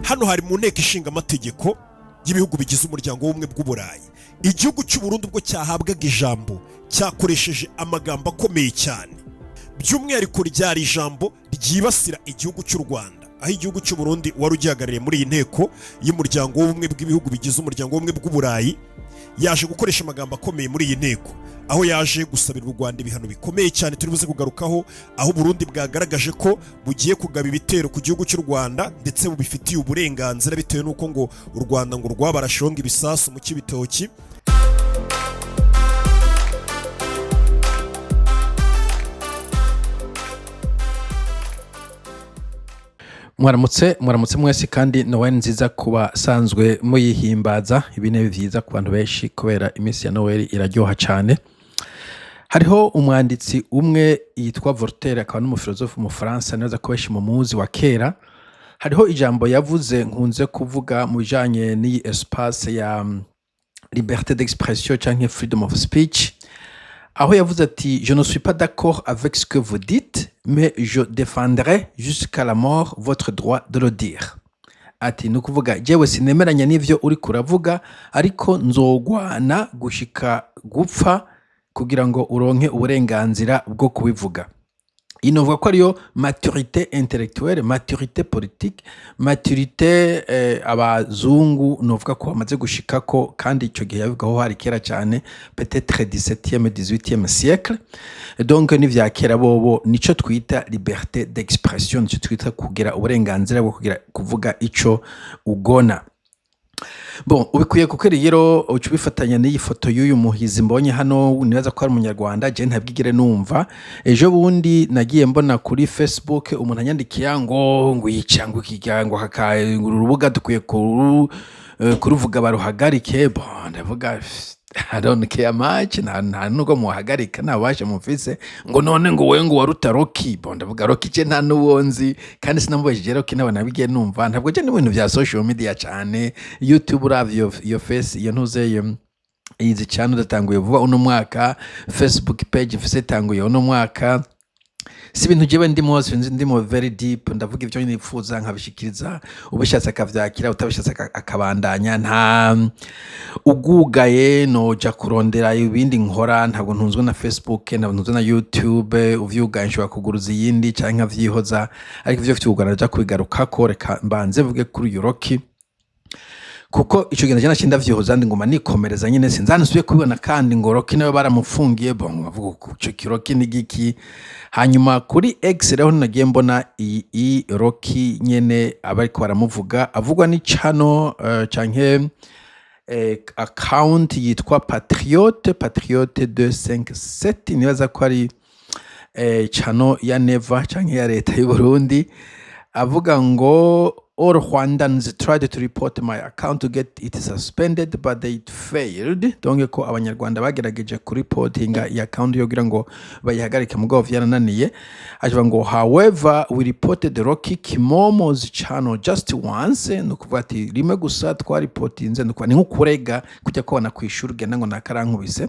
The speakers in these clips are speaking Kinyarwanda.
hano hari mu nteko ishinga amategeko y'ibihugu bigize umuryango w'ubumwe bw'uburayi. Igihugu cy'u Burundi ubwo cyahabwaga ijambo cyakoresheje amagambo akomeye cyane, by'umwihariko ryari ijambo ryibasira igihugu cy'u Rwanda, aho igihugu cy'u Burundi wari ugihagarariye muri iyi nteko y'umuryango w'ubumwe bw'ibihugu bigize umuryango w'ubumwe bw'uburayi yaje gukoresha amagambo akomeye muri iyi nteko, aho yaje gusabira u Rwanda ibihano bikomeye cyane turi buze kugarukaho, aho Burundi bwagaragaje ko bugiye kugaba ibitero ku gihugu cy'u Rwanda ndetse bubifitiye uburenganzira bitewe n'uko ngo u Rwanda ngo rwabarashonga ibisasu mu Kibitoki. Mwaramutse mwese kandi Noel nziza kuba sanzwe muyihimbaza. Ibintu byiza ku bantu benshi kubera iminsi ya Noel iraryoha cyane. Hariho umwanditsi umwe yitwa Voltaire, akaba n'umufilozofe mu Faransa, neza ko benshi mu muzi wa kera. Hariho ijambo yavuze nkunze kuvuga mu bijanye n'iyi espace ya liberté d'expression canke freedom of speech, aho yavuze ati je ne suis pas d'accord avec ce que vous dites, mais je défendrai jusqu'à la mort votre droit de le dire. Ati nukuvuga jewe sinemeranya n'ivyo uri kuravuga, ariko nzogwana gushika gupfa kugira ngo uronke uburenganzira bwo kubivuga. Inovuga ko ariyo maturité intellectuelle, maturité politique, maturité abazungu novuga ko bamaze gushikako, kandi ico gihe yavugaho hari kera cyane, peut-être 17e 18e siècle. Donc ni vya kera bobo nico twita liberté d'expression, nico twita kugira uburenganzira bwo kuvuga ico ugona. Bon, ubikuye kuko rero ucubifatanya n'iyi foto y'uyu muhizi mbonye hano, nibaza ko ari umunyarwanda, je ntabwigire numva. Ejo bundi nagiye mbona kuri Facebook umuntu anyandikiye ngo yicango kigango urubuga dukwiye kuruvuga baruhagarike. Bon, ndavuga I don't care much, nta nuko muhagarika nabashe mufise ngo none ngo wewe ngo waruta Rocky. Bon, ndavuga Rocky je nta nuwonzi kandi sinamubajije Rocky, nawe nabigiye numva. Ntabwo je n'ibintu bya social media cyane. YouTube uravyo yo face iyo ntuze izi channel datanguye vuba uno mwaka, Facebook page ifise tanguye uno mwaka. Si ibintu jewe ndimo very deep, ndavuga ivyo nifuza nkabishikiriza, ubishatse akavyakira, utabishatse akabandanya. Nta ugugaye noja kurondera ibindi nkora, ntabwo ntunzwe na Facebook, ntabwo ntunzwe na YouTube. Uvyugaye nshobora kuguruza iyindi canke nkavyihoza, ariko ivyo vyugana ja kubigarukako. Reka mbanze vuge kuri Rocky, kuko ico genda jana cinda vyihoza ndi ngoma nikomereza nyine sinzanisubiye kubibona, kandi ngo Rocky nawe baramufungiye. Bon, bavuga ko ico Rocky ni giki. Hanyuma kuri X rero nagiye mbona iyi Rocky nyene abariko baramuvuga, avugwa ni channel canke account yitwa Patriote 257, nibaza ko ari channel ya Neva canke ya leta y'u Burundi. Avuga ngo all Rwandans tried to report my account to get it suspended but they failed. Donc ko abanyarwanda bagerageje kuripotinga ya account yo kugira ngo bayihagarike mugabo vyarananiye. Avuga ngo however we reported the Rocky Kimomo's channel just once, nukuvuga ati rimwe gusa twaripotinze, nukuvuga ni nkukurega kujya kubona kwishura ugenda ngo nakarankubise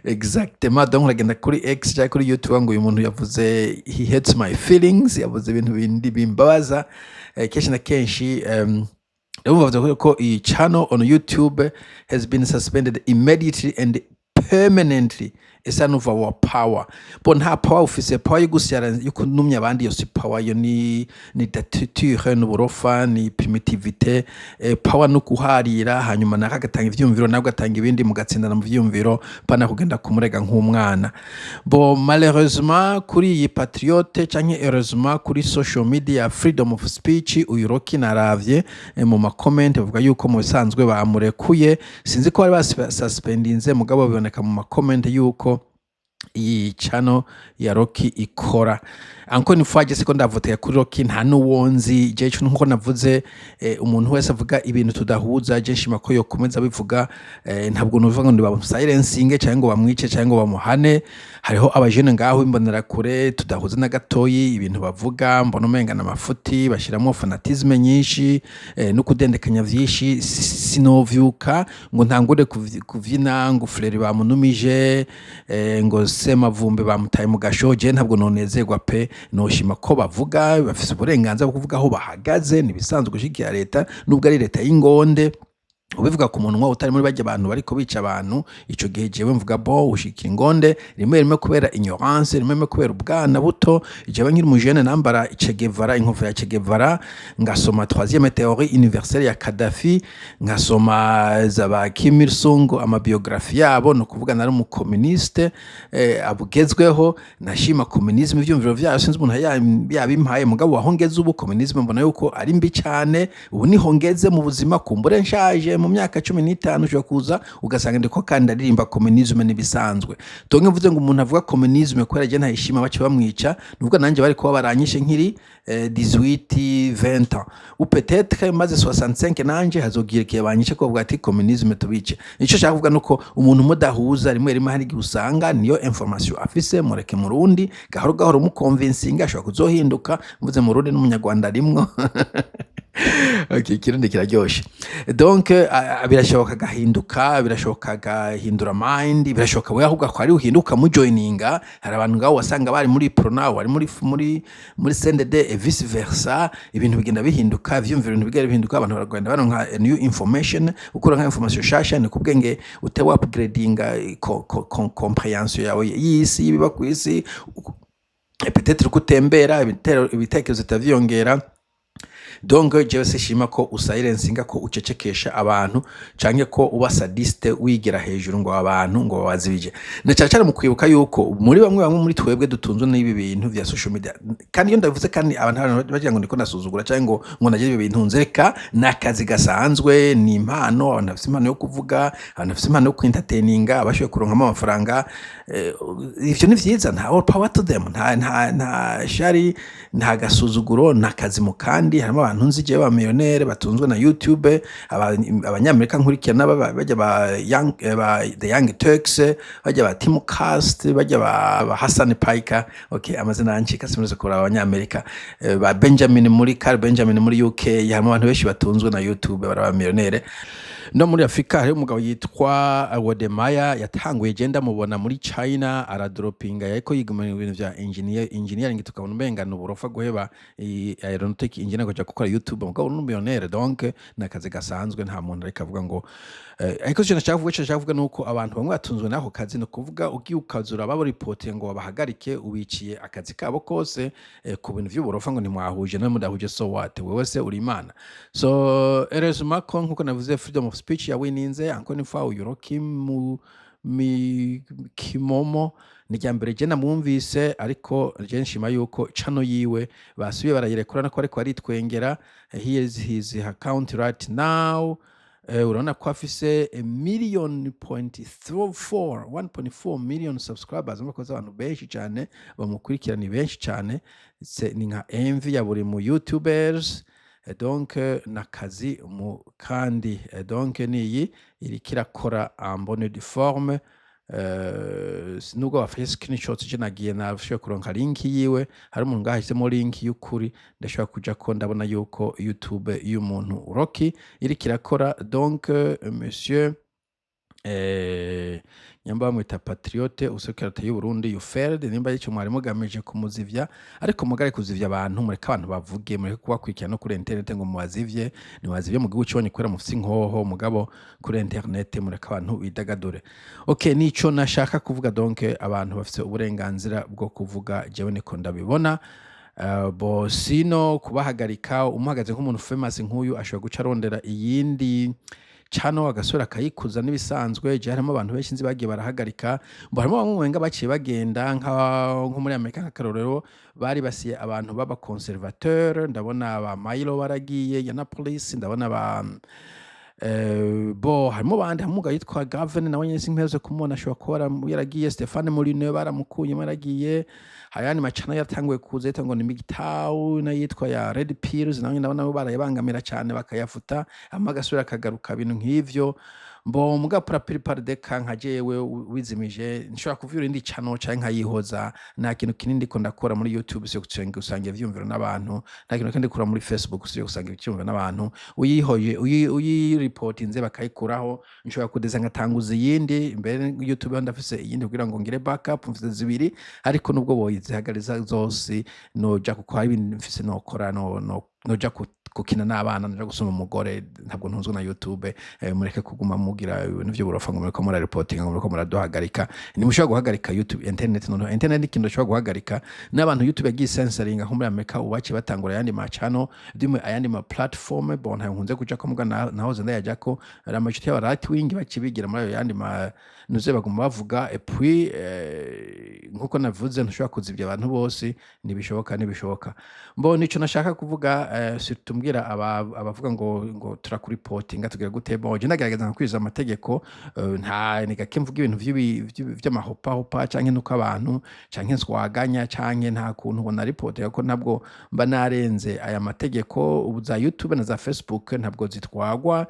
exactement. Donc uragenda kuri X cyangwa kuri YouTube ngo uyu muntu yavuze he hates my feelings, yavuze ibintu bindi bimbabaza. Kenshi na kenshi bavuze ko iyi channel on YouTube has been suspended immediately and permanently. Esa nuva wa power. Bon, nta power ufise, power y'ugusyara y'ukunumya abandi yose power yo ni dictature n'uburofa, ni primitivité. Power no kuharira hanyuma nakagatanga ivyumviro nabwo gatanga ibindi mugatsindana mu vyumviro pana kugenda kumurega nk'umwana. Bon, malheureusement kuri iyi Patriote canke heureusement kuri social media freedom of speech, uyu Rocky naravye mu ma comment bavuga yuko mu bisanzwe bamurekuye. Sinzi ko bari basuspendinze, mugabo biboneka mu ma comment yuko iyi channel ya Rocky ikora. Anko nifaje siko ndavoteye kuri Rocky nta nuwonzi je cyo nko navuze. Umuntu wese avuga ibintu tudahuza je nshima ko yo komeza bivuga. Ntabwo nuvuga ngo ndiba silencing cyangwa ngo bamwice cyangwa ngo bamuhane. Hariho abajene ngaho imbonera kure tudahuza na gatoyi ibintu bavuga, mbona umenga na mafuti bashiramo fanatisme nyinshi no kudendekanya vyishi. Sinovyuka ngo ntangure kuvyina ngo Frere bamunumije ngo Semavumbe bamutaye mu gashoje, ntabwo nonezerwa pe. noshima ko bavuga bafise uburenganzira bwo kuvuga aho bahagaze nibisanzwe gushigikira leta nubwo ari leta y'ingonde ubivuga ku munwa utari muri bajya abantu bariko bica abantu ico gihe jewe mvuga bo ushikira ingonde rimwe kubera ignorance rimwe kubera ubwana buto jewe nkiri mujene nambara Che Guevara inkofero ya Che Guevara ngasoma 3e théorie universelle ya Gaddafi ngasoma zaba Kim Il Sung amabiografi yabo no kuvuga nari mu communiste abugezweho nashima communisme ivyumviro vyayo sinzi umuntu yabimpaye mugabo wahongeze ubu communisme mbona yuko ari mbi cyane ubu niho ngeze mu buzima kumbure nshaje mu myaka 15 ushobora kuza ugasanga ndiko kandi aririmba communisme nibisanzwe tonke mvuze ngo umuntu avuga communisme ko yaje ntayishima bace bamwica nubwo nanje bari kuba baranyishe nkiri 18 20 ans ou peut-être maze 65 nanje hazogira kiye banyishe ko bwa ati communisme tubice nico shaka kuvuga nuko umuntu mudahuza rimwe hari usanga niyo information afise mureke mu Rundi gahoro mu convincing ashobora kuzohinduka mvuze mu Rundi n'umunyarwanda rimwe okay kirundi kiraryoshe donc birashoboka gahinduka birashoboka gahindura mind birashoboka we ahubwo ko ari uhinduka mu joininga hari abantu ngaho wasanga bari muri pronoun bari muri CNDD et vice versa ibintu bigenda bihinduka vyumvira ibintu bigenda bihinduka abantu baragenda baronka new information ukora nka information shasha ni kubwenge utewa upgrading comprehension yawe y'isi ibiba ku isi peut-être kutembera ibitekerezo tavyongera donc jewe sishima ko usilencinga ko ucecekesha abantu canke ko uba sadiste wigira hejuru ngo abantu ngo bazibije na cyane mu kwibuka yuko muri bamwe muri twebwe dutunzwe n'ibi bintu vya social media kandi iyo ndavuze kandi abantu bagira ngo ndiko nasuzugura canke ngo nagira ibi bintu nzereka nakazi gasanzwe ni impano abantu bafite impano yo kuvuga abantu bafite impano yo kwintertaininga abashoye kuronka amafaranga ivyo ni vyiza nta all power to them nta shari nta gasuzuguro nakazi mu kandi harimo abantu nzije ba millionaire batunzwe na YouTube abanyamerika nkurikirana bajya ba the Young Turks bajya ba Timcast bajya ba Hassan Paika okay amazina yancika simuze kora abanyamerika ba Benjamin muri UK harimo abantu benshi batunzwe na YouTube baraba millionaire no muri Afrika hari umugabo yitwa Wodemaya yatanguye genda mubona muri China aradropinga yako yiga mu bintu vya engineering tukabona ubengana uburofa guheba aeronautic engineer ko gukora YouTube mugabo n'umillionaire donc nakazi gasanzwe nta muntu ariko avuga ngo ariko cyo nashaka nuko abantu bamwe batunzwe nako kazi no kuvuga ugiye ukazura babo report ngo bahagarike ubiciye akazi kabo kose ku bintu vy'uburofa ngo nimwahuje no mudahuje so what wewe se uri imana so heureusement ko nkuko navuze freedom of speech ya wininze anko ni fa uyuroki mu Kimomo nijyambere je namwumvise ariko je nshima yuko channel yiwe basubiye barayirekura nako ariko ari twengera he is his account right now urabona ko afise 1.4 million subscribers mukoze abantu benshi cyane bamukurikirana benshi cyane ni nka envy ya buri mu YouTubers donc nakazi mu kandi donc niyi irikira kora en bonne de forme nubwo bafashe screenshots je nagiye nafashe kuronka link yiwe hari umuntu ngahisemo link y'ukuri ndashaka kuja ko ndabona yuko YouTube y'umuntu Rocky irikira kora donc monsieur nyamba mwita patriote usekirate y'u Burundi Ufeld nimba yico mwari mugamije kumuzivya ariko mugare kuzivya abantu mureka abantu bavuge mureke kubakwikira no kuri internet ngo muwazivye niwazivye mu gihugu cyonye kwera mufite inkoho mugabo kuri internet mureka abantu bidagadure okay nico nashaka kuvuga donc abantu bafite uburenganzira bwo kuvuga jewe niko ndabibona bo sino kubahagarika umuhagaze nk'umuntu famous nk'uyu ashobora guca arondera iyindi chano agasura kayikuza nibisanzwe je harimo abantu benshi nzi bagiye barahagarika mbo harimo bamwe wenga baciye bagenda nko muri Amerika nk'akarorero bari basiye abantu baba conservateur ndabona aba Milo baragiye ya na police ndabona ba bo harimo bandi hamuga yitwa Gavin nawe nyine simpezo kumona ashobora ko yaragiye Stefane Molyneux baramukuye maragiye hayani macana yatanguye kuzeta ngo ni Migtau na yitwa ya Red Pills nawe ndabona barayibangamira cyane bakayafuta amagasura akagaruka bintu nk'ivyo mbo muga pour de nka jewe wizimije nshobora kuvyura indi channel canke nkayihoza nta kintu kinini ko ndakora muri YouTube cyo gusanga ivyumviro n'abantu nta kintu kandi kora muri Facebook cyo gusanga ivyumviro n'abantu uyihoye reportinze bakayikuraho nshobora kudeza nkatanguza yindi imbere YouTube ndafise iyindi kugira ngo ngire backup mfise zibiri ariko nubwo boyizihagariza zose noja kuko hari ibintu mfise nokora noja kukina n'abana naja gusoma umugore ntabwo ntunzwe na YouTube mureke kuguma mugira ibintu byo burofa ngo mureko mura reporting ngo mureko muraduhagarika nimushobora guhagarika YouTube internet ikintu cyo guhagarika n'abantu YouTube yagiye censoring aho muri Amerika ubaci batangura yandi ma channel dimwe ayandi ma platform bona nkunze kuja ko muga nahoze ndayaja ko amacuti y'aba right wing bacibigira muri ayo yandi ma nuze baguma bavuga et puis nkuko navuze ntushobora kuzibya abantu bose nibishoboka mbona ico nashaka kuvuga tumbwira abavuga ngo turakuripotinga tugira gute je ndagerageza kwiza amategeko nta nigake mvuga ibintu vy'amahopa canke nuko abantu canke swaganya canke nta kuntu bona report ko ntabwo mba narenze aya mategeko ubu za YouTube na za Facebook ntabwo zitwagwa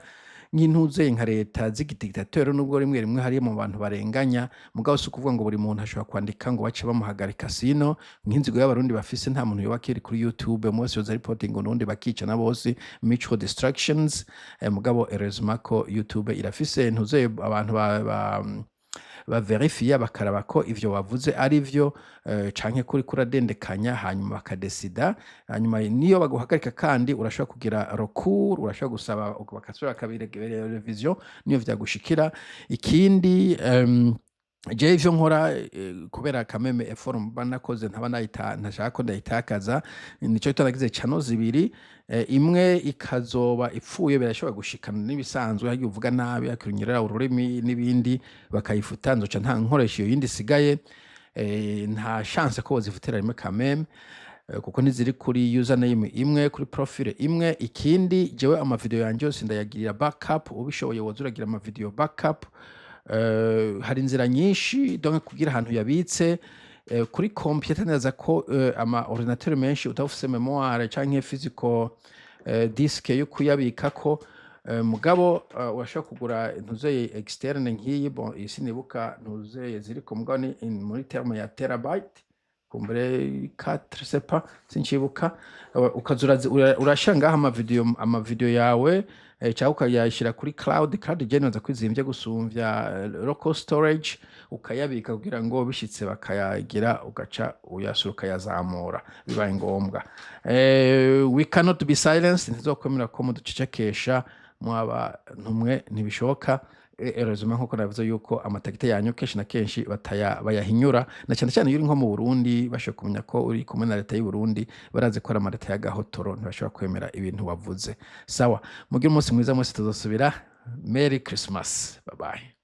nk'intuze nka leta z'igidiktatero nubwo rimwe hari mu bantu barenganya mugabo se kuvuga ngo buri muntu ashobora kwandika ngo bace bamuhagarika sino nk'inzigo y'abarundi bafise nta muntu yobakiri kuri YouTube mose yoza reporting ngo nundi bakica na bose mutual distractions mugabo heureusement ko YouTube irafise ntuze abantu ba verifia bakaraba ko ivyo wavuze ari vyo canke kuri kuradendekanya hanyuma bakadesida hanyuma niyo baguhagarika kandi urashobora kugira recours urashobora gusaba bakasura kabire revision niyo vyagushikira ikindi je ivyo nkora kubera kameme effort banakoze ntaba ntashaka ko ndayitakaza nico tutanagize channel zibiri imwe ikazoba ipfuye birashobora gushikana nibisanzwe hagiye uvuga nabi akirunyerera ururimi nibindi bakayifuta nzoca nta nkoresha iyo yindi sigaye nta chance ko bazifutira rimwe kameme kuko niziri kuri username imwe kuri profile imwe ikindi jewe ama video yanje yose ndayagirira backup ubishoboye wozuragira ama video backup hari inzira nyinshi donc kugira ahantu yabitse kuri computer neza ko ama ordinateur menshi utafuse memoire canke physical disk yo kuyabika ko mugabo urashaka kugura ntuze externe nkiyi bon isinibuka ntuze ziri ko mugabo ni muri terme ya terabyte kumbere 4 sepa sinchibuka ukazura urashanga ama video yawe cyangwa ukayashira kuri cloud generaza kwizimvye gusumvya local storage ukayabika kugira ngo bishitse bakayagira ugaca uyasuruka yazamura bibaye ngombwa we cannot be silenced ntizokwemera ko muducecekesha mu abantumwe ntibishoboka heureusement nkuko navuze yuko amatakite yanyu kenshi na kenshi bayahinyura na cyane yuri nko mu Burundi basho kumenya ko uri kumwe na leta y'u Burundi baraze ko ara leta ya gahotoro ntibashobora kwemera ibintu wavuze sawa mugira umunsi mwiza mwese tuzosubira Merry Christmas bye bye.